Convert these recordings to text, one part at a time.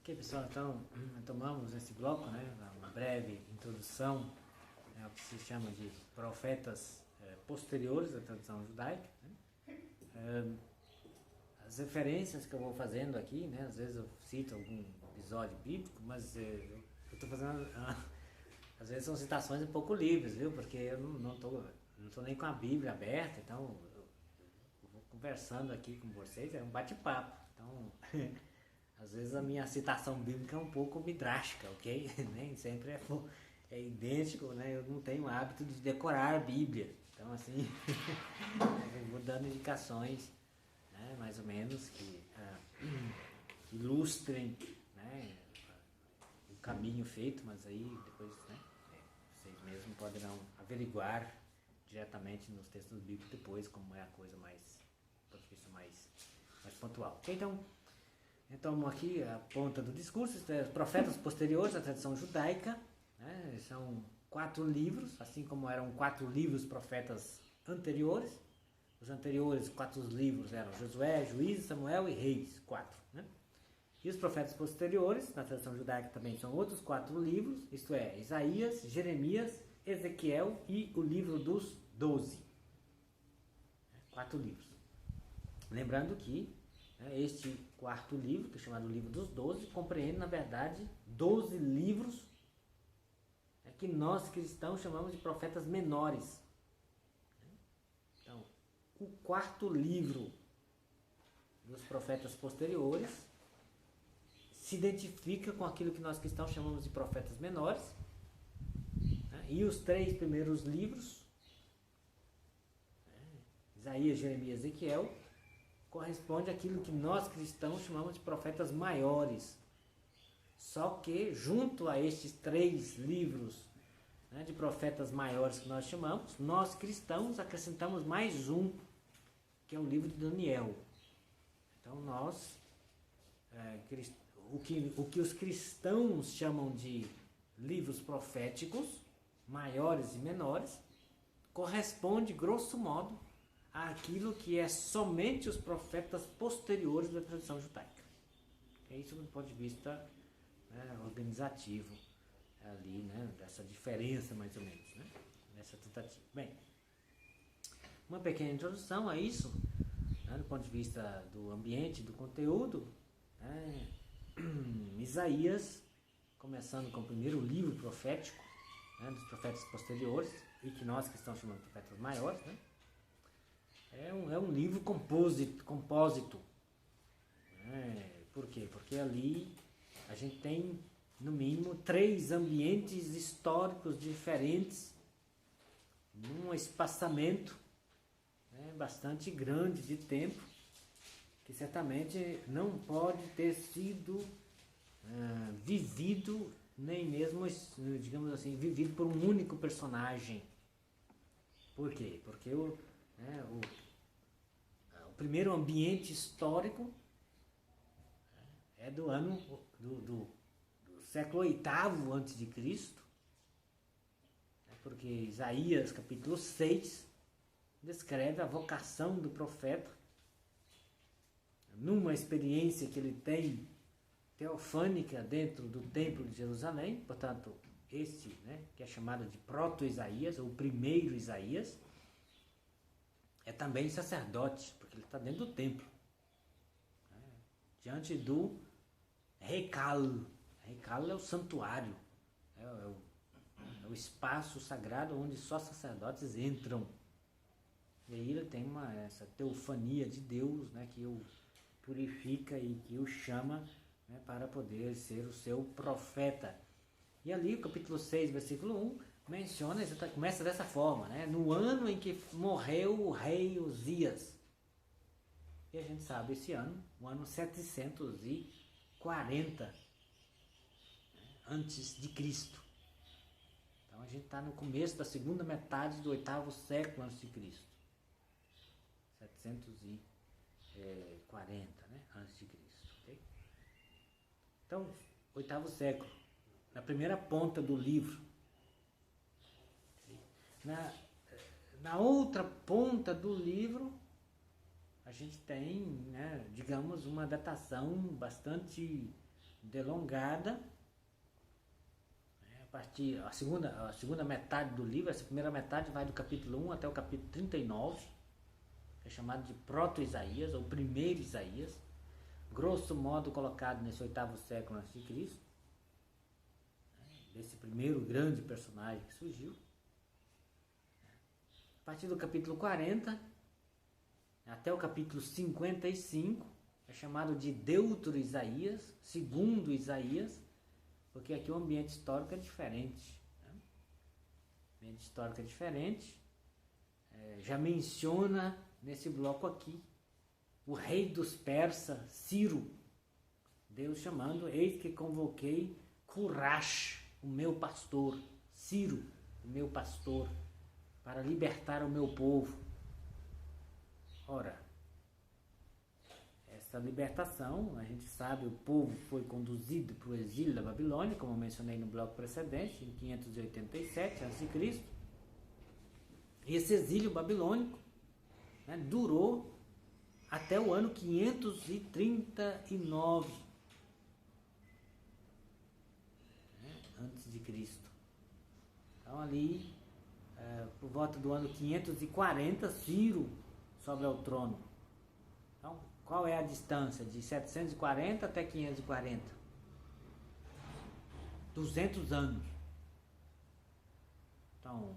Ok, pessoal, então tomamos nesse bloco, né, uma breve introdução, ao que se chama de profetas posteriores à tradição judaica. Né? As referências que eu vou fazendo aqui, né, às vezes eu cito algum episódio bíblico, mas eu estou fazendo, às vezes são citações um pouco livres, viu? Porque eu não tô nem com a Bíblia aberta, então eu vou conversando aqui com vocês, é um bate-papo. Então, às vezes a minha citação bíblica é um pouco midrástica, ok? Nem sempre é idêntico, né? Eu não tenho o hábito de decorar a Bíblia. Então, assim, eu vou dando indicações, né, mais ou menos, que ilustrem, né, o caminho feito, mas aí depois, né, vocês mesmos poderão averiguar diretamente nos textos bíblicos depois como é a coisa mais, do ponto de vista mais pontual. Okay, então aqui a ponta do discurso, os profetas posteriores à tradição judaica, né, são 4 livros, assim como eram 4 livros profetas anteriores. Os anteriores 4 livros eram Josué, Juízes, Samuel e Reis, 4. Né? E os profetas posteriores, na tradição judaica também são outros 4 livros, isto é, Isaías, Jeremias, Ezequiel e o livro dos 12. 4 livros. Lembrando que este 4º livro, que é chamado Livro dos 12, compreende, na verdade, 12 livros que nós cristãos chamamos de profetas menores. Então, o 4º livro dos profetas posteriores se identifica com aquilo que nós cristãos chamamos de profetas menores, né? E os 3 primeiros livros, Isaías, Jeremias e Ezequiel, corresponde àquilo que nós cristãos chamamos de profetas maiores. Só que, junto a estes 3 livros, né, de profetas maiores que nós chamamos, nós cristãos acrescentamos mais um, que é o livro de Daniel. Então nós, o que os cristãos chamam de livros proféticos, maiores e menores, corresponde, grosso modo, àquilo que é somente os profetas posteriores da tradição judaica. É isso do ponto de vista, né, organizativo, ali, né, dessa diferença mais ou menos, né, nessa tentativa. Bem, uma pequena introdução a isso, né, do ponto de vista do ambiente, do conteúdo, né, Isaías, começando com o primeiro livro profético, né, dos profetas posteriores, e que nós cristãos chamamos de profetas maiores, né, é um livro compósito. Por quê? Porque ali a gente tem, no mínimo, 3 ambientes históricos diferentes, num espaçamento, né, bastante grande de tempo, que certamente não pode ter sido vivido, nem mesmo, digamos assim, vivido por um único personagem. Por quê? Porque o primeiro ambiente histórico é do ano do século VIII a.C., porque Isaías capítulo 6 descreve a vocação do profeta numa experiência que ele tem teofânica dentro do templo de Jerusalém. Portanto, este, né, que é chamado de proto-Isaías, ou primeiro Isaías, é também sacerdote, porque ele está dentro do templo, né, diante do Heical. Heical é o santuário, é o espaço sagrado onde só sacerdotes entram. E aí ele tem essa teofania de Deus, né, que o purifica e que o chama, né, para poder ser o seu profeta. E ali o capítulo 6, versículo 1, menciona, começa dessa forma, né, no ano em que morreu o rei Uzias. E a gente sabe esse ano, o ano 740 antes de Cristo. Então a gente está no começo da segunda metade do 8º século antes de Cristo. 740, né, antes de Cristo. Okay? Então, 8º século, na primeira ponta do livro. Na outra ponta do livro, a gente tem, né, digamos, uma datação bastante delongada. A segunda metade do livro, essa primeira metade vai do capítulo 1 até o capítulo 39, que é chamado de Proto-Isaías, ou Primeiro Isaías, grosso modo colocado nesse 8º século a.C., desse primeiro grande personagem que surgiu. A partir do capítulo 40 até o capítulo 55 é chamado de Deutero-Isaías, segundo Isaías, porque aqui o ambiente histórico é diferente. O ambiente histórico é diferente. Já menciona nesse bloco aqui o rei dos persas, Ciro. Deus chamando: eis que convoquei Curash, o meu pastor, Ciro, o meu pastor, para libertar o meu povo. Ora, essa libertação, a gente sabe, o povo foi conduzido para o exílio da Babilônia, como eu mencionei no bloco precedente, em 587 a.C. E esse exílio babilônico, né, durou até o ano 539 antes de Cristo. Então ali, por volta do ano 540, Ciro sobe ao trono. Então, qual é a distância de 740 até 540? 200 anos. Então,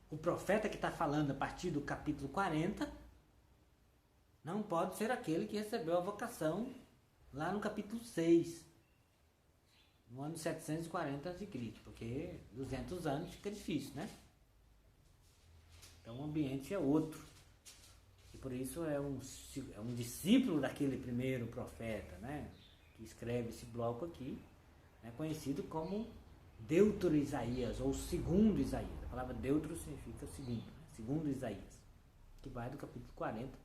o profeta que está falando a partir do capítulo 40 não pode ser aquele que recebeu a vocação lá no capítulo 6, no ano 740 a.C., porque 200 anos fica difícil, né? Então o ambiente é outro. E por isso é um discípulo daquele primeiro profeta, né, que escreve esse bloco aqui, né, conhecido como Deutero Isaías, ou segundo Isaías. A palavra Deutero significa segundo, né? Segundo Isaías, que vai do capítulo 40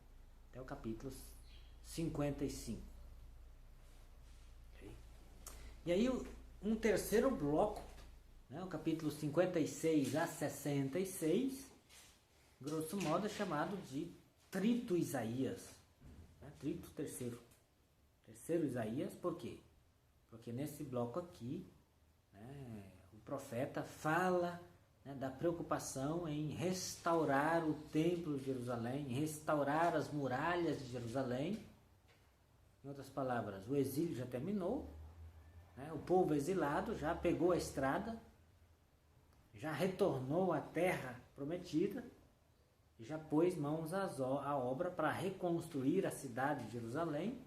até o capítulo 55. Okay? E aí um terceiro bloco, né, o capítulo 56 a 66, grosso modo é chamado de Trito Isaías, né? Trito terceiro Isaías. Por quê? Porque nesse bloco aqui, né, o profeta fala, né, da preocupação em restaurar o templo de Jerusalém, em restaurar as muralhas de Jerusalém. Em outras palavras, o exílio já terminou, né, o povo exilado já pegou a estrada, já retornou à terra prometida, e já pôs mãos à obra para reconstruir a cidade de Jerusalém,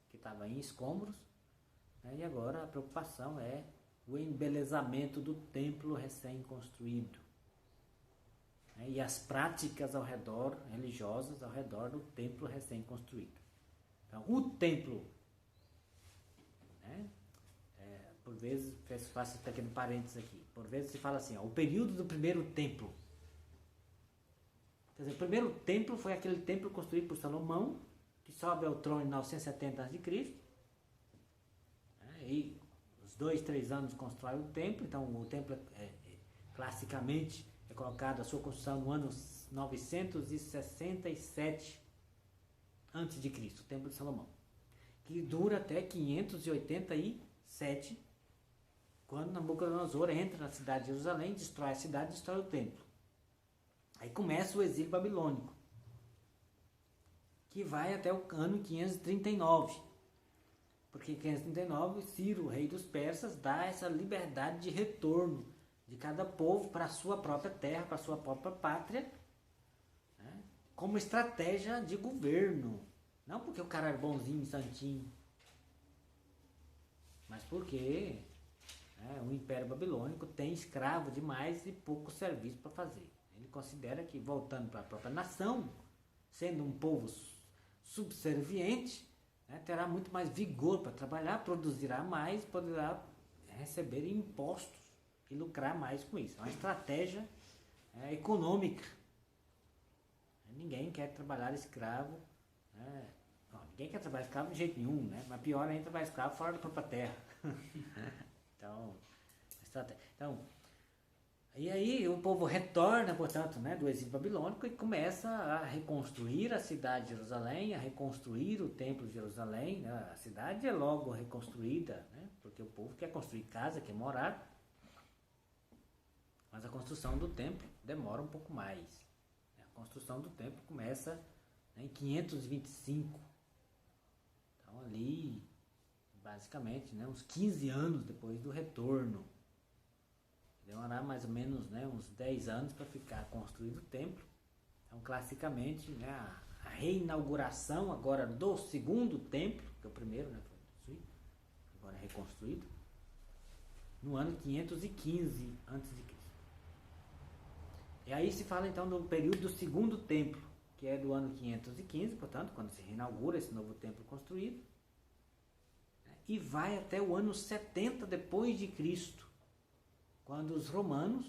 que estava em escombros, né? E agora a preocupação é o embelezamento do templo recém-construído, né? E as práticas ao redor, religiosas ao redor do templo recém-construído. Então, o templo, né? Por vezes, faço um pequeno parênteses aqui, por vezes se fala assim, o período do primeiro templo. Quer dizer, o primeiro templo foi aquele templo construído por Salomão, que sobe ao trono em 970 a.C. E os 2-3 anos constrói o templo. Então o templo classicamente é colocado a sua construção no ano 967 a.C., o templo de Salomão, que dura até 587, quando Nabucodonosor entra na cidade de Jerusalém, destrói a cidade e destrói o templo. Aí começa o exílio babilônico, que vai até o ano 539. Porque em 539, Ciro, o rei dos persas, dá essa liberdade de retorno de cada povo para a sua própria terra, para a sua própria pátria, né, como estratégia de governo. Não porque o cara era bonzinho, santinho, mas porque, né, o Império Babilônico tem escravo demais e pouco serviço para fazer. Ele considera que, voltando para a própria nação, sendo um povo subserviente, né, terá muito mais vigor para trabalhar, produzirá mais, poderá receber impostos e lucrar mais com isso. É uma estratégia econômica. Ninguém quer trabalhar escravo, né? Não, ninguém quer trabalhar escravo de jeito nenhum, né? Mas pior ainda trabalhar escravo fora da própria terra. Então, estratégia. Então, E aí o povo retorna, portanto, né, do exílio babilônico e começa a reconstruir a cidade de Jerusalém, a reconstruir o templo de Jerusalém. Né? A cidade é logo reconstruída, né, porque o povo quer construir casa, quer morar, mas a construção do templo demora um pouco mais. A construção do templo começa, né, em 525. Então ali, basicamente, né, uns 15 anos depois do retorno. Demorar mais ou menos, né, uns 10 anos para ficar construído o templo. Então, classicamente, né, a reinauguração agora do segundo templo, que é o primeiro, né, foi destruído, agora é reconstruído, no ano 515 a.C. E aí se fala então do período do segundo templo, que é do ano 515, portanto, quando se reinaugura esse novo templo construído, né, e vai até o ano 70 depois de Cristo, quando os romanos,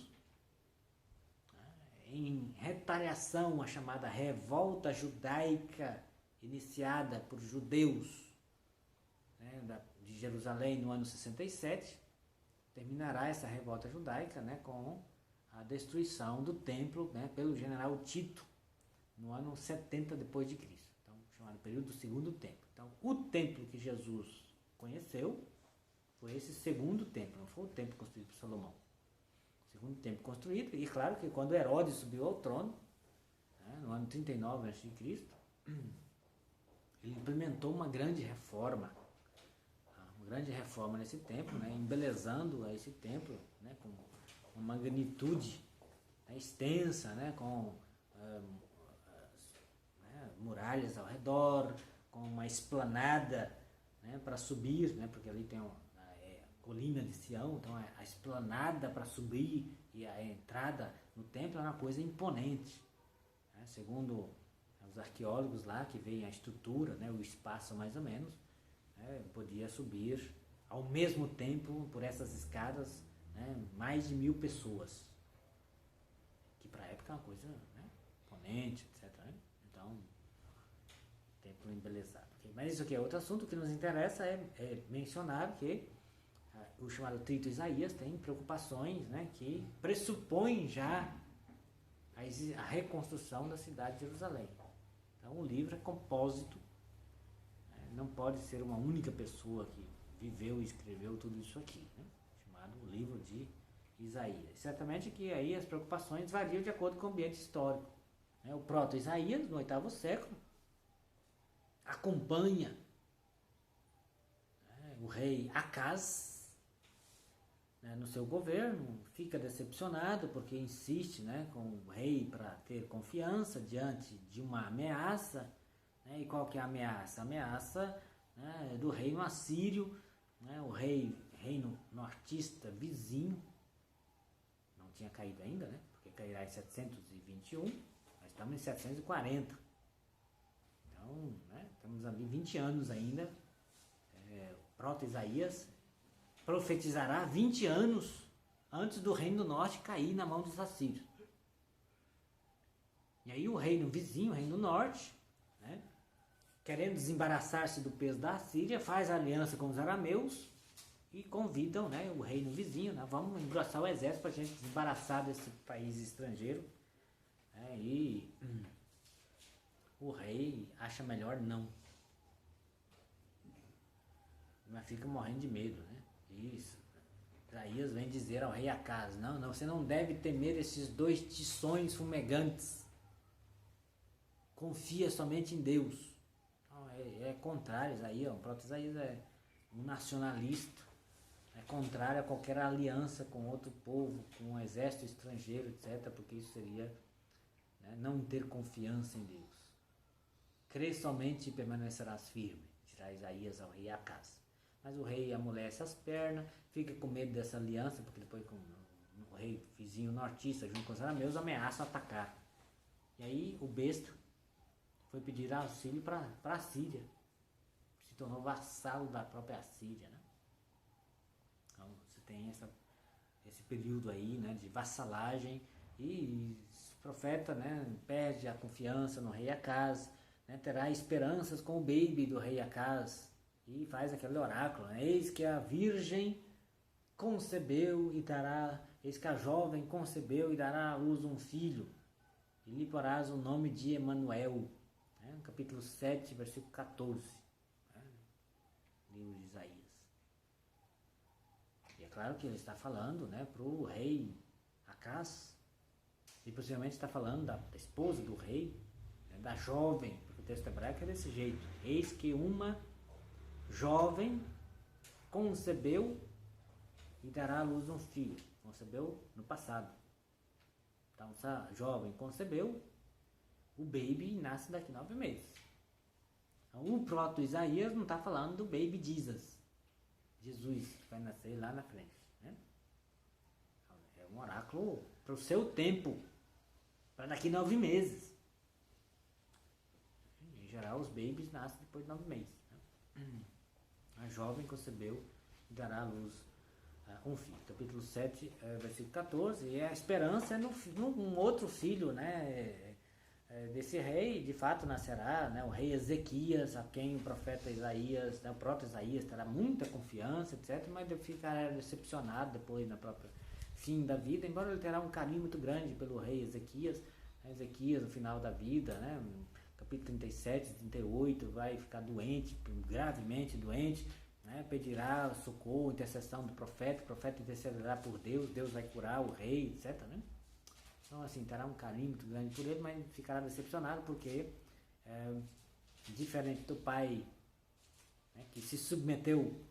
em retaliação à chamada revolta judaica iniciada por judeus, né, de Jerusalém no ano 67, terminará essa revolta judaica, né, com a destruição do templo, né, pelo general Tito no ano 70 depois de Cristo. Então, chamado período do segundo templo. Então, o templo que Jesus conheceu foi esse segundo templo, não foi o templo construído por Salomão. Segundo templo construído, e claro que quando Herodes subiu ao trono, né, no ano 39 a.C., ele implementou uma grande reforma nesse templo, né, embelezando esse templo, né, com uma magnitude, né, extensa, né, com muralhas ao redor, com uma esplanada, né, para subir, né, porque ali tem colina de Sião, então a esplanada para subir e a entrada no templo é uma coisa imponente, né? Segundo os arqueólogos lá que veem a estrutura, né, o espaço mais ou menos, né, podia subir ao mesmo tempo por essas escadas, né, mais de 1.000 pessoas, que para a época é uma coisa, né, imponente, etc. Né? Então, templo embelezado. Okay? Mas isso aqui é outro assunto. O que nos interessa é mencionar que o chamado Trito Isaías tem preocupações, né, que pressupõem já a reconstrução da cidade de Jerusalém. Então o livro é compósito, né, não pode ser uma única pessoa que viveu e escreveu tudo isso aqui, né, chamado o livro de Isaías. Certamente que aí as preocupações variam de acordo com o ambiente histórico. Né. O proto-Isaías, no 8º século, acompanha, né, o rei Acaz, né, no seu governo, fica decepcionado porque insiste, né, com o rei para ter confiança diante de uma ameaça. Né, e qual que é a ameaça? A ameaça, né, do reino assírio, né, o reino nortista vizinho, não tinha caído ainda, né, porque cairá em 721, nós estamos em 740. Então, né, temos ali 20 anos ainda. O proto-Isaías profetizará 20 anos antes do reino do norte cair na mão dos assírios. E aí o reino vizinho, o reino do norte, né, querendo desembaraçar-se do peso da Assíria, faz aliança com os arameus e convidam, né, o reino vizinho, né, vamos engrossar o exército para a gente desembaraçar desse país estrangeiro. Né, e o rei acha melhor não. Mas fica morrendo de medo, né? Isso. Isaías vem dizer ao rei Acaz: não, você não deve temer esses 2 tições fumegantes. Confia somente em Deus. Então, é contrário. Isaías, o próprio Isaías é um nacionalista. É contrário a qualquer aliança com outro povo, com um exército estrangeiro, etc. Porque isso seria, né, não ter confiança em Deus. Crê somente e permanecerás firme, dirá Isaías ao rei Acaz. Mas o rei amolece as pernas, fica com medo dessa aliança, porque depois o rei vizinho nortista, junto com os arameus, ameaça atacar. E aí o besta foi pedir auxílio para a Síria. Se tornou vassalo da própria Síria. Né? Então você tem esse período aí, né, de vassalagem, e o profeta, né, perde a confiança no rei Acaz, né, terá esperanças com o baby do rei Acaz, e faz aquele oráculo, né? Eis que a virgem concebeu e eis que a jovem concebeu e dará à luz um filho, e lhe porás o nome de Emanuel. Né? Capítulo 7, versículo 14. Né? Livro de Isaías. E é claro que ele está falando, né, para o rei Acás, e possivelmente está falando da esposa do rei, né, da jovem, porque o texto hebraico é desse jeito. Eis que uma jovem concebeu e dará à luz um filho. Concebeu no passado. Então, essa jovem concebeu, o baby nasce daqui a 9 meses. Então, o proto-Isaías não está falando do baby Jesus, que vai nascer lá na frente. Né? É um oráculo para o seu tempo, para daqui a 9 meses. Em geral, os babies nascem depois de 9 meses. Né? A jovem concebeu e dará à luz um filho. Capítulo 7, versículo 14. E a esperança é num outro filho, né? Desse rei, de fato, nascerá, né? O rei Ezequias, a quem o profeta Isaías, né? O próprio Isaías terá muita confiança, etc. Mas ficará decepcionado depois, na própria fim da vida, embora ele terá um carinho muito grande pelo rei Ezequias. Ezequias, no final da vida, né? Capítulo 37, 38, vai ficar doente, gravemente doente, né? Pedirá socorro, intercessão do profeta, o profeta intercederá por Deus, Deus vai curar o rei, etc. Né? Então, assim, terá um carinho muito grande por ele, mas ficará decepcionado porque, diferente do pai, né, que se submeteu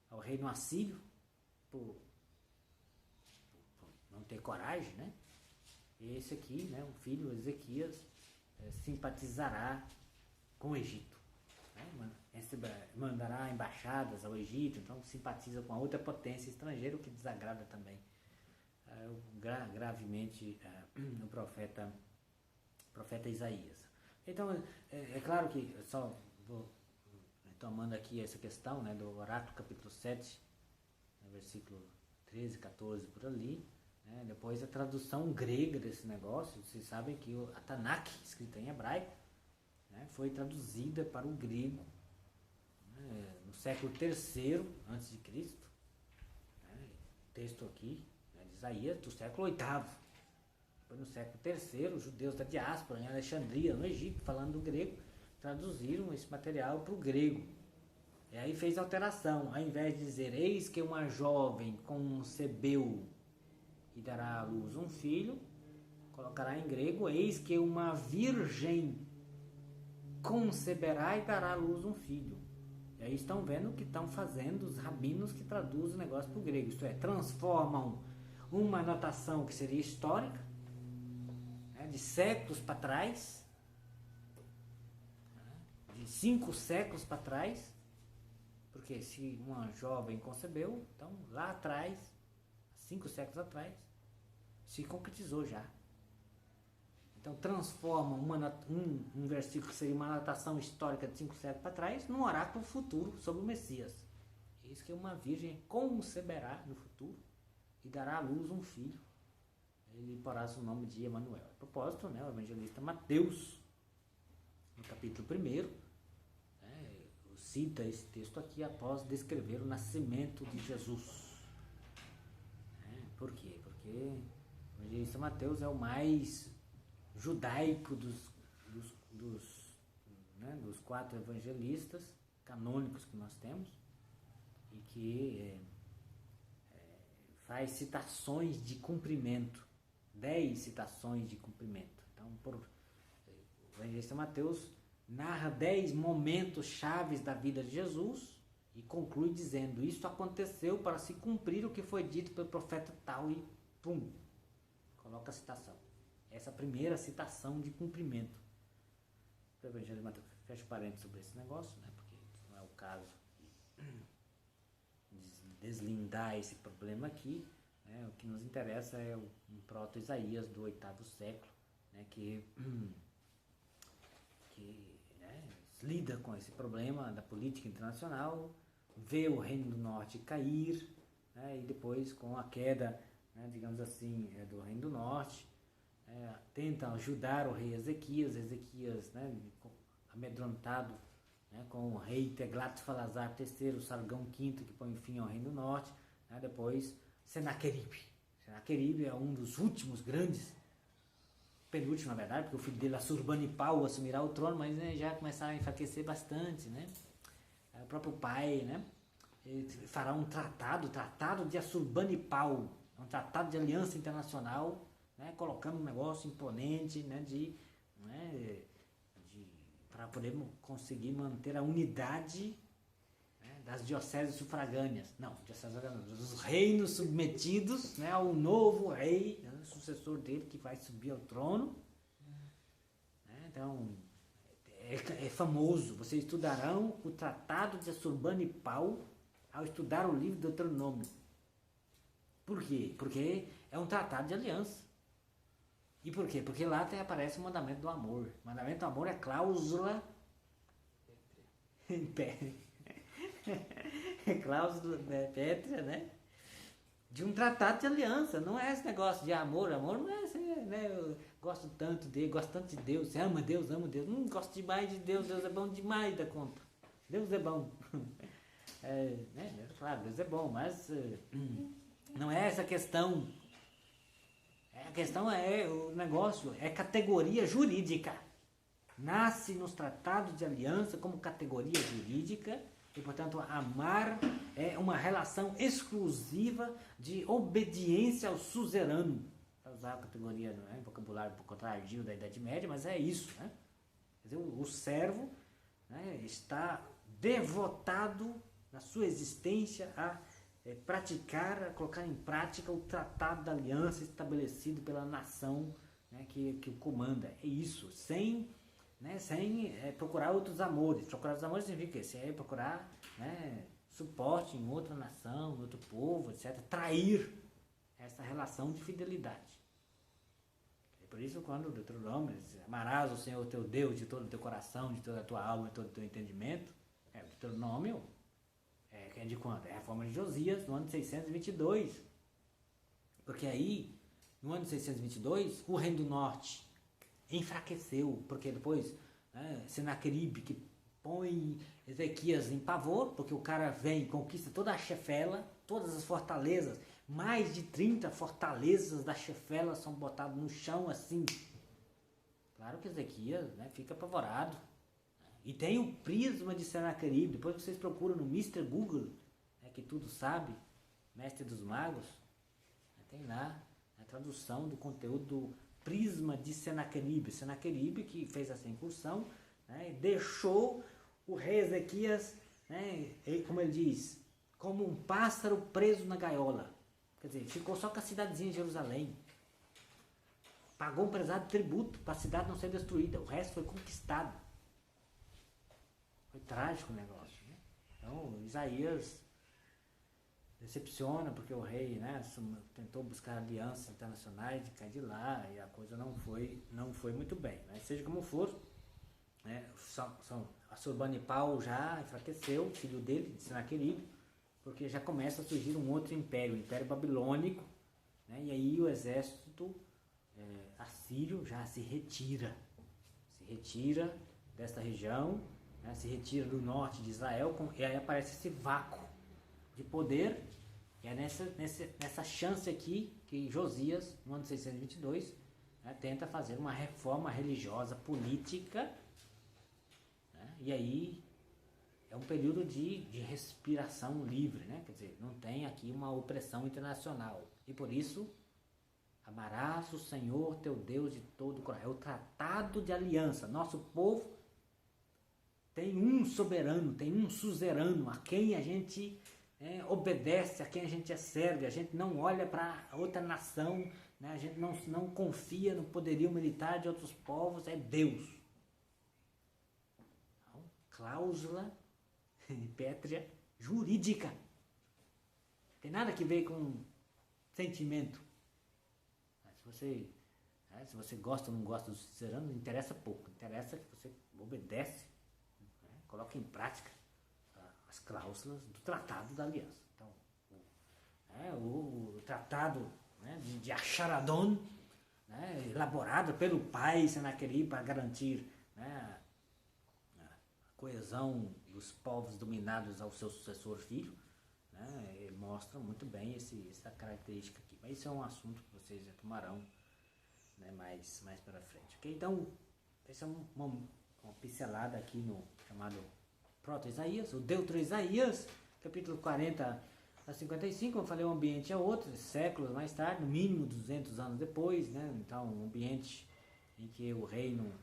ao reino assírio por não ter coragem, né? Esse aqui, né, o filho Ezequias, simpatizará com o Egito. Né? Mandará embaixadas ao Egito, então simpatiza com a outra potência estrangeira, o que desagrada também gravemente o profeta Isaías. Então, é claro que só vou tomando aqui essa questão, né, do oráculo capítulo 7, versículo 13, 14, por ali. Né, depois a tradução grega desse negócio, vocês sabem que a Tanakh, escrita em hebraico, né, foi traduzida para o grego, né, no século III a.C. Né, texto aqui, né, de Isaías, do século VIII. Depois, no século III, os judeus da diáspora em Alexandria, no Egito, falando do grego, traduziram esse material para o grego. E aí fez alteração. Ao invés de dizer, eis que uma jovem concebeu e dará à luz um filho, colocará em grego, eis que uma virgem conceberá e dará à luz um filho. E aí estão vendo o que estão fazendo os rabinos que traduzem o negócio para o grego. Isto é, transformam uma anotação que seria histórica, né, de séculos para trás, de 5 séculos para trás, porque se uma jovem concebeu, então lá atrás, 5 séculos atrás, se concretizou já. Então transforma um versículo que seria uma anotação histórica de 5 séculos para trás num oráculo futuro sobre o Messias. Eis que uma virgem conceberá no futuro e dará à luz um filho. Ele porás o nome de Emanuel. A propósito, né, o evangelista Mateus, no capítulo 1, né, cita esse texto aqui após descrever o nascimento de Jesus. Por quê? Porque o evangelista Mateus é o mais judaico dos 4 evangelistas canônicos que nós temos, e que faz citações de cumprimento, 10 citações de cumprimento. Então, o evangelista Mateus narra 10 momentos chaves da vida de Jesus e conclui dizendo, isto aconteceu para se cumprir o que foi dito pelo profeta tal, e pum, coloca a citação. Essa primeira citação de cumprimento do Evangelho de Mateus. Fecha parênteses sobre esse negócio, né? Porque não é o caso de deslindar esse problema aqui. Né? O que nos interessa é um proto-Isaías do 8º século, né? que né, lida com esse problema da política internacional, vê o Reino do Norte cair, né? E depois com a queda, né, digamos assim, do Reino do Norte, tenta ajudar o rei Ezequias, né, amedrontado, né, com o rei Teglat-Falazar III, Sargão V, que põe fim ao Reino do Norte, né, depois Senaqueribe Senaqueribe é um dos últimos grandes, penúltimo na verdade, porque o filho dele, Assurbanipal, assumirá o trono, mas né, já começaram a enfraquecer bastante, né? O próprio pai, né? Ele fará um tratado de Assurbanipal, um tratado de aliança internacional, né? Colocando um negócio imponente, né? Para poder conseguir manter a unidade, né, das dioceses sufragâneas, dos reinos submetidos, né, ao novo rei, né, sucessor dele que vai subir ao trono. Então, é famoso. Vocês estudarão o Tratado de Assurbanipal ao estudar o livro do Deuteronômio. Por quê? Porque é um tratado de aliança. E por quê? Porque lá até aparece o mandamento do amor. O mandamento do amor é cláusula cláusula pétrea, né? De um tratado de aliança. Não é esse negócio de amor. Amor não é assim, né? Eu gosto tanto dele, gosto tanto de Deus. Você ama Deus, amo Deus. Gosto demais de Deus. Deus é bom demais da conta. Deus é bom. Né? Claro, Deus é bom, mas não é essa a questão. A questão é o negócio, é categoria jurídica. Nasce nos tratados de aliança como categoria jurídica e, portanto, amar é uma relação exclusiva de obediência ao suzerano. Para usar a categoria, não é? Vocabulário um pouco tardio da Idade Média, mas é isso, né? Quer dizer, o servo, né, está devotado na sua existência a praticar, a colocar em prática o tratado da aliança estabelecido pela nação, né, que o comanda. É isso, sem procurar outros amores. Procurar outros amores significa isso, é procurar, né, suporte em outra nação, em outro povo, etc. Trair essa relação de fidelidade. É por isso quando o Deuteronômio diz, amarás o Senhor teu Deus de todo o teu coração, de toda a tua alma, de todo o teu entendimento. O Deuteronômio é de quando? É a reforma de Josias, no ano de 622. Porque aí, no ano de 622, o reino do norte enfraqueceu, porque depois, né, Senaqueribe, que põe Ezequias em pavor, porque o cara vem e conquista toda a Chefela, todas as fortalezas, mais de 30 fortalezas da Chefela são botadas no chão assim. Claro que Ezequias, né, fica apavorado. E tem o prisma de Senaqueribe. Depois vocês procuram no Mr. Google, né, que tudo sabe, mestre dos magos, né, tem lá a tradução do conteúdo do prisma de Senaqueribe. Senaqueribe que fez essa incursão, né, e deixou o rei Ezequias, né, como ele diz, como um pássaro preso na gaiola. Quer dizer, ficou só com a cidadezinha de Jerusalém. Pagou um pesado tributo para a cidade não ser destruída. O resto foi conquistado. Foi trágico o negócio, né? Então, Isaías decepciona porque o rei, né, tentou buscar alianças internacionais de cair de lá e a coisa não foi muito bem. Mas seja como for, né, Assurbanipal já enfraqueceu, filho dele, de Senaqueribe, porque já começa a surgir um outro império, o Império Babilônico, né, e aí o exército assírio já se retira desta região, né, se retira do norte de Israel, e aí aparece esse vácuo de poder, e é nessa chance aqui que Josias, no ano 622, né, tenta fazer uma reforma religiosa política, né, e aí é um período de respiração livre, né, quer dizer, não tem aqui uma opressão internacional, e por isso amarás o Senhor teu Deus de todo o coração. É o tratado de aliança. Nosso povo tem um soberano, tem um suzerano a quem a gente obedece, a quem a gente serve. A gente não olha para outra nação, né? A gente não confia no poderio militar de outros povos, é Deus. Então, cláusula pétrea jurídica. Tem nada que ver com sentimento. Se você gosta ou não gosta do suzerano, não interessa pouco. Interessa que você obedece, né, coloca em prática as cláusulas do Tratado da Aliança. Então, o Tratado, né, de Acharadon, né, elaborado pelo pai Senaqueribe para garantir, né, a coesão dos povos dominados ao seu sucessor filho, né, né, mostram muito bem essa característica aqui. Mas isso é um assunto que vocês já tomarão, né, mais para frente. Okay? Então, essa é uma pincelada aqui no chamado Proto-Isaías, o Deutero-Isaías, capítulo 40 a 55, como eu falei, o ambiente é outro, séculos mais tarde, no mínimo 200 anos depois, né? Então, um ambiente em que o reino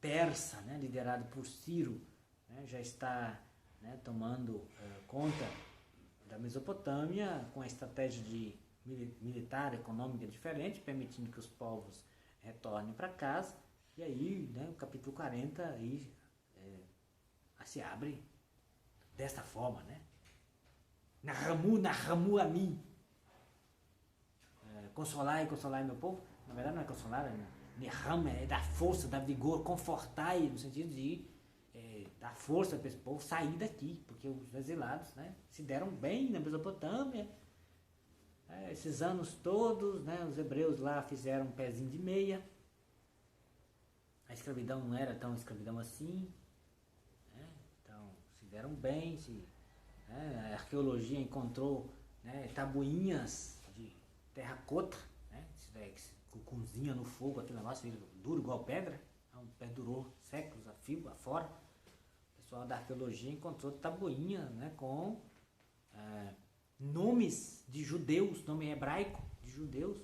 persa, né, liderado por Ciro, né, já está, né, tomando conta da Mesopotâmia com a estratégia de militar, econômica diferente, permitindo que os povos retornem para casa. E aí, né, o capítulo 40 aí, se abre desta forma, né? Nahamu a mim. Consolai meu povo. Na verdade não é consolar, é dar força, dar vigor, confortai, no sentido de dar força para esse povo sair daqui, porque os exilados, né, se deram bem na Mesopotâmia. Esses anos todos, né, os hebreus lá fizeram um pezinho de meia. A escravidão não era tão escravidão assim. Então, se deram bem, a arqueologia encontrou, né, tabuinhas de terracota, né, com cozinha no fogo, aquele negócio duro igual pedra, perdurou séculos a fio, afora. O pessoal da arqueologia encontrou tabuinha, né, com nomes de judeus, nome hebraico de judeus,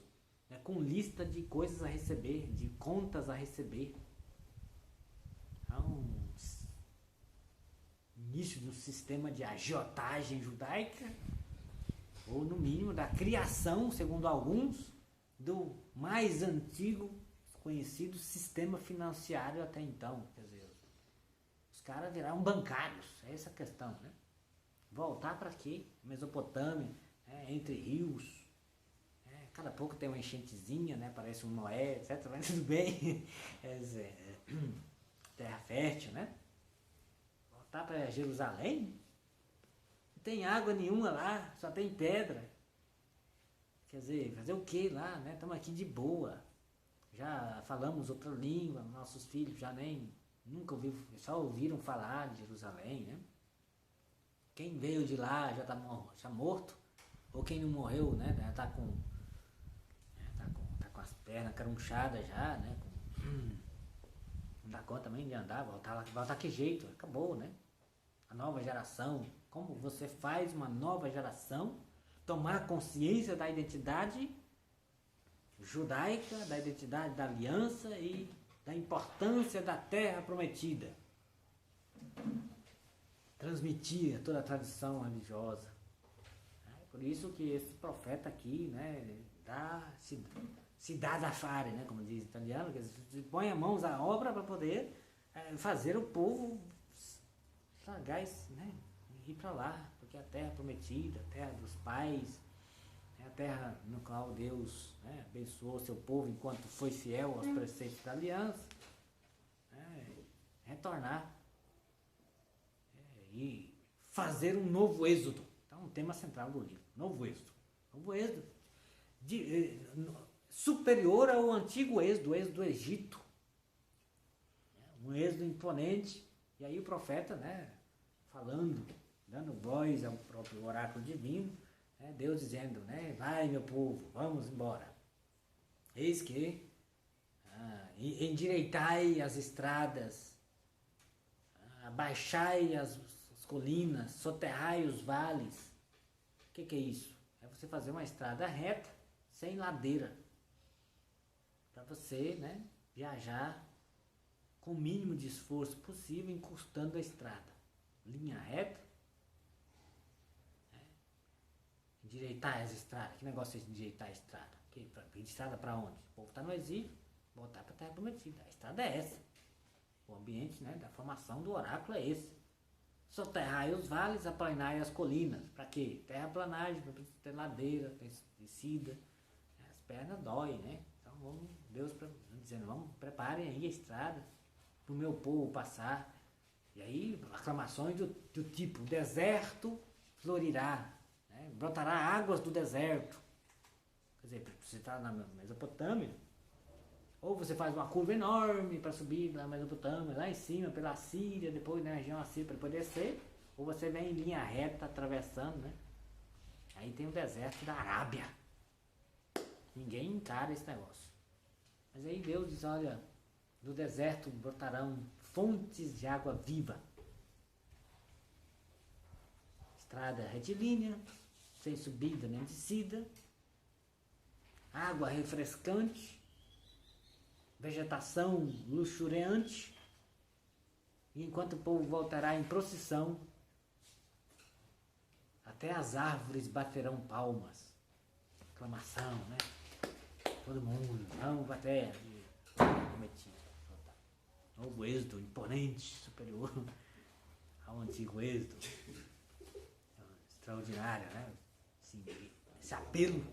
né, com lista de coisas a receber, de contas a receber. Início do sistema de agiotagem judaica, ou no mínimo da criação, segundo alguns, do mais antigo conhecido sistema financiário até então. Quer dizer, os caras viraram bancários, é essa a questão, né? Voltar para quê? Mesopotâmia, entre rios, cada pouco tem uma enchentezinha, né? Parece um Noé, etc. Mas tudo bem, terra fértil, né? Voltar para Jerusalém, não tem água nenhuma lá, só tem pedra. Quer dizer, fazer o que lá, né? Estamos aqui de boa, já falamos outra língua, nossos filhos já nunca só ouviram falar de Jerusalém, né? Quem veio de lá já está morto, ou quem não morreu, né? Já está com as pernas carunchadas já, né? Não dá conta também de andar, voltar que jeito, acabou, né? A nova geração, como você faz uma nova geração tomar consciência da identidade judaica, da identidade da aliança e da importância da terra prometida. Transmitir toda a tradição religiosa. Por isso que esse profeta aqui, né, se dá da fare, né, como diz o italiano, que se põe a mãos à obra para poder fazer o povo sagaz, né, ir para lá, porque a terra prometida, a terra dos pais, a terra no qual Deus, né, abençoou seu povo enquanto foi fiel aos preceitos da aliança, retornar e fazer um novo êxodo. Então, um tema central do livro, novo êxodo. Novo êxodo superior ao antigo êxodo, o êxodo do Egito. Um êxodo imponente. E aí o profeta, né, falando, dando voz ao próprio oráculo divino, né, Deus dizendo, né, vai meu povo, vamos embora. Eis que endireitai as estradas, abaixai as colinas, soterrai os vales. O que é isso? É você fazer uma estrada reta, sem ladeira, para você, né, viajar com o mínimo de esforço possível, encostando a estrada. Linha reta. Endireitar as estradas. Que negócio é endireitar a estrada? Estrada para onde? O povo está no exílio, voltar para a terra prometida. A estrada é essa. O ambiente, né, da formação do oráculo é esse. Soterrai os vales, aplanai as colinas. Para quê? Terraplanagem, para ter ladeira, ter descida. As pernas doem, né? Então Deus dizendo, vamos, preparem aí a estrada para o meu povo passar. E aí, aclamações do tipo, o deserto florirá, né? Brotará águas do deserto. Quer dizer, você está na Mesopotâmia, ou você faz uma curva enorme para subir na Mesopotâmia, lá em cima, pela Síria, depois na região assíria para depois descer, ou você vem em linha reta atravessando, né? Aí tem o deserto da Arábia. Ninguém encara esse negócio. Mas aí Deus diz, olha, do deserto brotarão fontes de água viva. Estrada retilínea, sem subida nem descida, água refrescante, vegetação luxuriante, e enquanto o povo voltará em procissão, até as árvores baterão palmas. Aclamação, né? Todo mundo, vamos bater. Novo êxodo, imponente, superior ao antigo êxodo. Extraordinário, né? Assim, esse apelo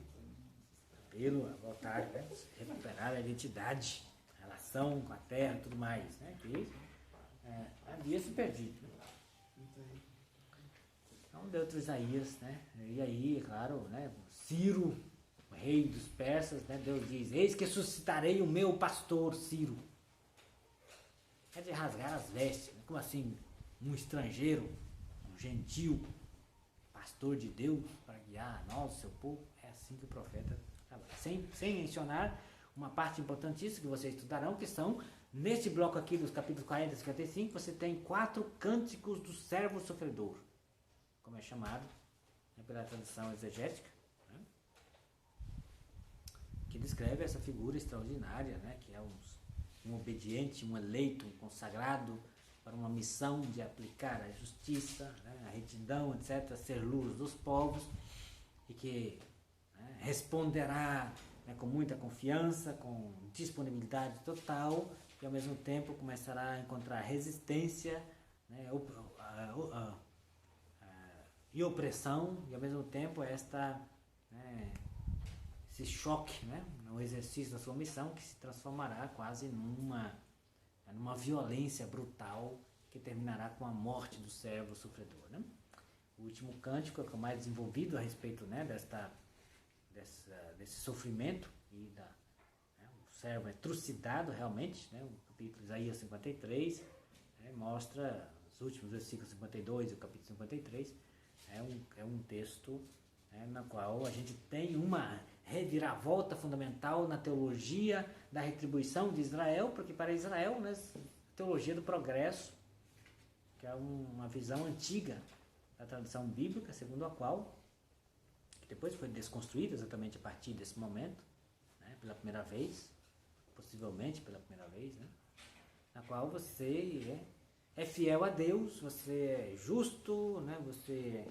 a voltar, né? Recuperar a identidade, a relação com a terra e tudo mais, né? Que havia se perdido. Então deu outro Isaías, né? E aí, claro, né? Ciro, o rei dos persas, né? Deus diz, eis que suscitarei o meu pastor Ciro. É de rasgar as vestes, né? Como assim? Um estrangeiro, um gentil, pastor de Deus para guiar nós, seu povo. É assim que o profeta trabalha. Sem mencionar uma parte importantíssima que vocês estudarão, que são, neste bloco aqui dos capítulos 40 e 55, você tem 4 cânticos do servo sofredor, como é chamado, né, pela tradição exegética, né, que descreve essa figura extraordinária, né, que é um obediente, um eleito, um consagrado para uma missão de aplicar a justiça, né, a retidão, etc., ser luz dos povos, e que, né, responderá, né, com muita confiança, com disponibilidade total, e ao mesmo tempo começará a encontrar resistência, né, e opressão, e ao mesmo tempo esse choque, né, no exercício da sua missão, que se transformará quase numa violência brutal que terminará com a morte do servo sofredor, né? O último cântico é o mais desenvolvido a respeito, né, desse sofrimento, e o servo é trucidado realmente, né? O capítulo Isaías 53, né, mostra os últimos versículos 52 e o capítulo 53, é um texto, né, na qual a gente tem uma reviravolta fundamental na teologia da retribuição de Israel, porque para Israel, né, a teologia do progresso, que é uma visão antiga da tradição bíblica, segundo a qual, que depois foi desconstruída exatamente a partir desse momento, né, pela primeira vez, possivelmente pela primeira vez, né, na qual você é fiel a Deus, você é justo, né, você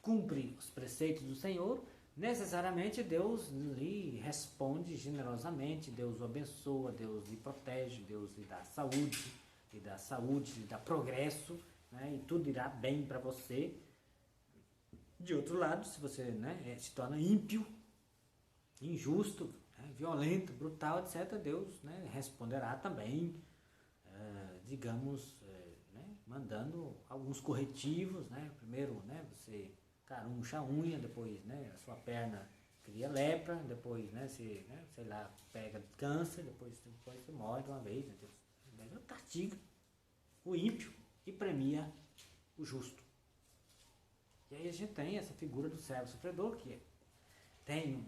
cumpre os preceitos do Senhor, necessariamente Deus lhe responde generosamente, Deus o abençoa, Deus lhe protege, Deus lhe dá saúde, lhe dá progresso, né, e tudo irá bem para você. De outro lado, se você, né, se torna ímpio, injusto, né, violento, brutal, etc., Deus, né, responderá também, né, mandando alguns corretivos, né, primeiro, né, você caruncha a unha, depois, né, a sua perna cria lepra, depois, né, você, né, sei lá, pega câncer, depois você morre de uma vez, né, Deus castiga o ímpio e premia o justo. E aí a gente tem essa figura do servo sofredor, que tem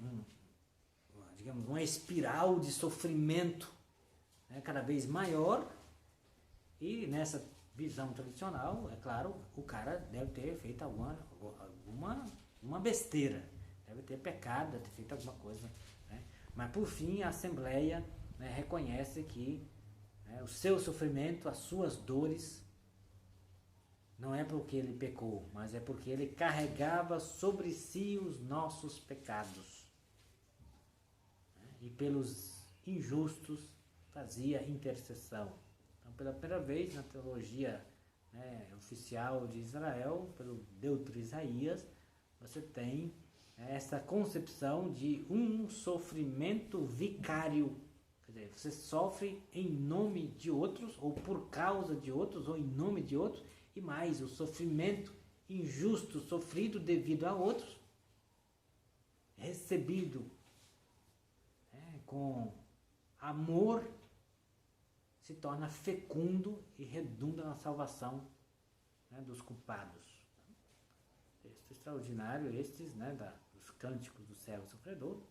digamos, uma espiral de sofrimento, né, cada vez maior, e nessa visão tradicional, é claro, o cara deve ter feito alguma besteira, deve ter pecado, deve ter feito alguma coisa, né? Mas por fim a Assembleia, né, reconhece que, né, o seu sofrimento, as suas dores, não é porque ele pecou, mas é porque ele carregava sobre si os nossos pecados, né, e pelos injustos fazia intercessão. Então, pela primeira vez na teologia, né, oficial de Israel, pelo Deutero Isaías, você tem, né, essa concepção de um sofrimento vicário. Quer dizer, você sofre em nome de outros, ou por causa de outros, ou em nome de outros, e mais, o sofrimento injusto sofrido devido a outros, recebido, né, com amor, se torna fecundo e redunda na salvação né, dos culpados. Texto extraordinário estes, né, dos cânticos do servo sofredor,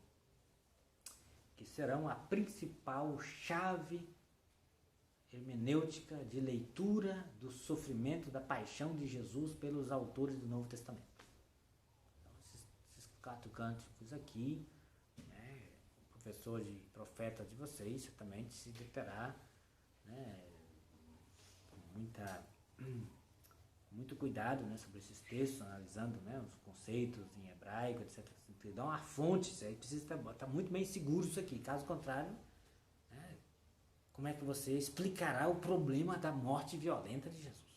que serão a principal chave hermenêutica de leitura do sofrimento, da paixão de Jesus pelos autores do Novo Testamento. Então, esses 4 cânticos aqui, né, o professor de profeta de vocês certamente se deterá, né, com muito cuidado, né, sobre esses textos, analisando, né, os conceitos em hebraico, etc. Dá uma fonte, isso aí precisa estar muito bem seguro isso aqui. Caso contrário, né, como é que você explicará o problema da morte violenta de Jesus?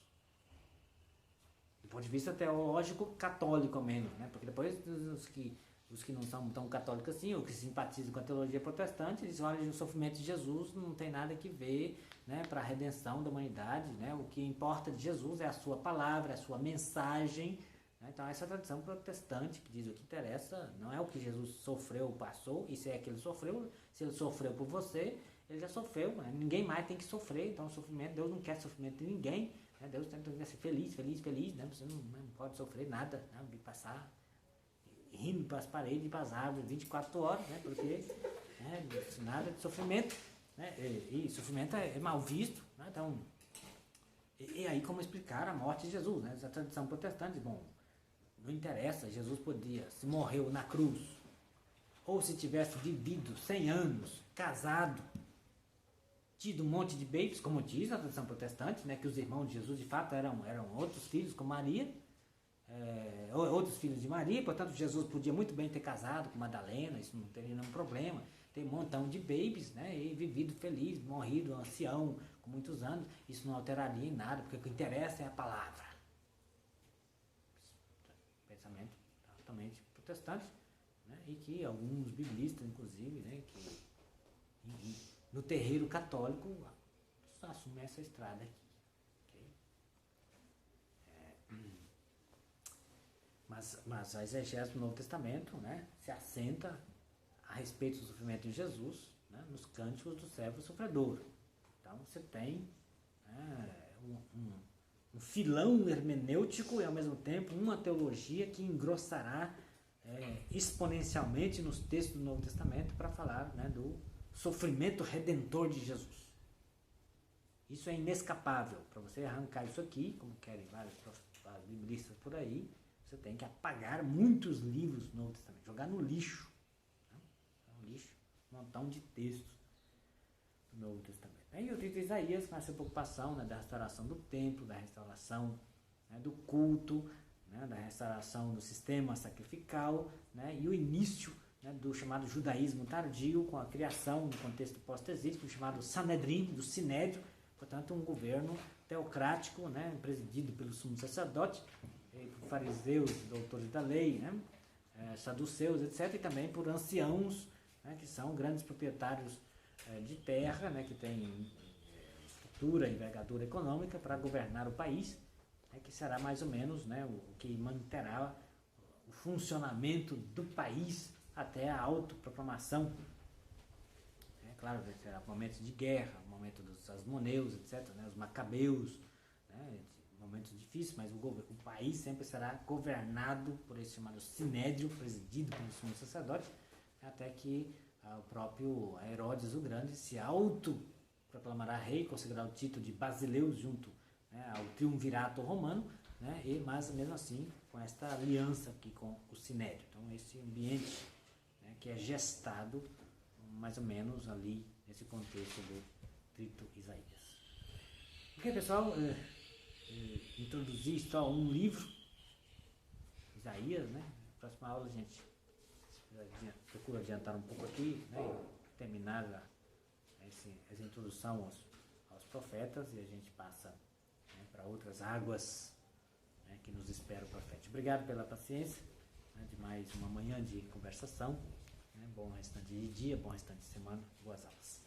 Do ponto de vista teológico católico ao menos, né? Porque depois os que não são tão católicos assim, ou que simpatizam com a teologia protestante, eles olham o sofrimento de Jesus, não tem nada que ver, né, para a redenção da humanidade, né? O que importa de Jesus é a sua palavra, a sua mensagem, né? Então essa tradição protestante que diz o que interessa não é o que Jesus sofreu ou passou, isso é que ele sofreu. Se ele sofreu por você, ele já sofreu, né? Ninguém mais tem que sofrer, então o sofrimento, Deus não quer sofrimento de ninguém, né? Deus tem que ser feliz, né? Você não pode sofrer nada, né? De passar rindo para as paredes e para as árvores 24 horas, né? Porque, né, nada de sofrimento, né? E sofrimento é mal visto, né? Então, e aí como explicar a morte de Jesus, né? Essa tradição protestante, bom, não interessa, Jesus podia, se morreu na cruz, ou se tivesse vivido 100 anos, casado, tido um monte de babies, como diz a tradição protestante, né? Que os irmãos de Jesus de fato eram outros filhos com Maria, outros filhos de Maria, portanto Jesus podia muito bem ter casado com Madalena, isso não teria nenhum problema, ter um montão de babies, né, e vivido feliz, morrido ancião com muitos anos, isso não alteraria em nada, porque o que interessa é a palavra. Pensamento totalmente protestante, né, e que alguns biblistas, inclusive, né, que no terreiro católico assumem essa estrada aqui. Mas a exegese do Novo Testamento, né, se assenta a respeito do sofrimento de Jesus, né, nos cânticos do servo sofredor. Então você tem, né, um filão hermenêutico e ao mesmo tempo uma teologia que engrossará exponencialmente nos textos do Novo Testamento para falar, né, do sofrimento redentor de Jesus. Isso é inescapável. Para você arrancar isso aqui, como querem vários biblistas por aí, você tem que apagar muitos livros do Novo Testamento, jogar no lixo. Né? No lixo, um montão de textos do Novo Testamento. Aí o livro de Isaías com essa preocupação, né, da restauração do templo, da restauração, né, do culto, né, da restauração do sistema sacrificial, né, e o início, né, do chamado judaísmo tardio, com a criação no contexto pós-exílico, chamado Sanedrim, do Sinédrio, portanto um governo teocrático, né, presidido pelo sumo sacerdote, por fariseus, doutores da lei, né, saduceus, etc., e também por anciãos, né, que são grandes proprietários de terra, né, que têm estrutura e envergadura econômica para governar o país, né, que será mais ou menos, né, o que manterá o funcionamento do país até a autoproclamação. Claro, terá momentos de guerra, momento dos asmoneus, etc., né, os macabeus, né, momentos difíceis, mas o país sempre será governado por esse chamado Sinédrio, presidido pelo sumo sacerdote, até que o próprio Herodes o Grande se autoproclamará rei, conseguirá o título de Basileus junto, né, ao triunvirato romano, né, mas mesmo assim com esta aliança aqui com o Sinédrio. Então esse ambiente, né, que é gestado mais ou menos ali nesse contexto do Trito Isaías. Ok, pessoal? Introduzir só um livro, Isaías, né? Na próxima aula a gente procura adiantar um pouco aqui, né? E terminar essa introdução aos profetas e a gente passa, né, para outras águas, né, que nos espera o profeta. Obrigado pela paciência, né, de mais uma manhã de conversação, né? Bom restante de dia, bom restante de semana, boas aulas.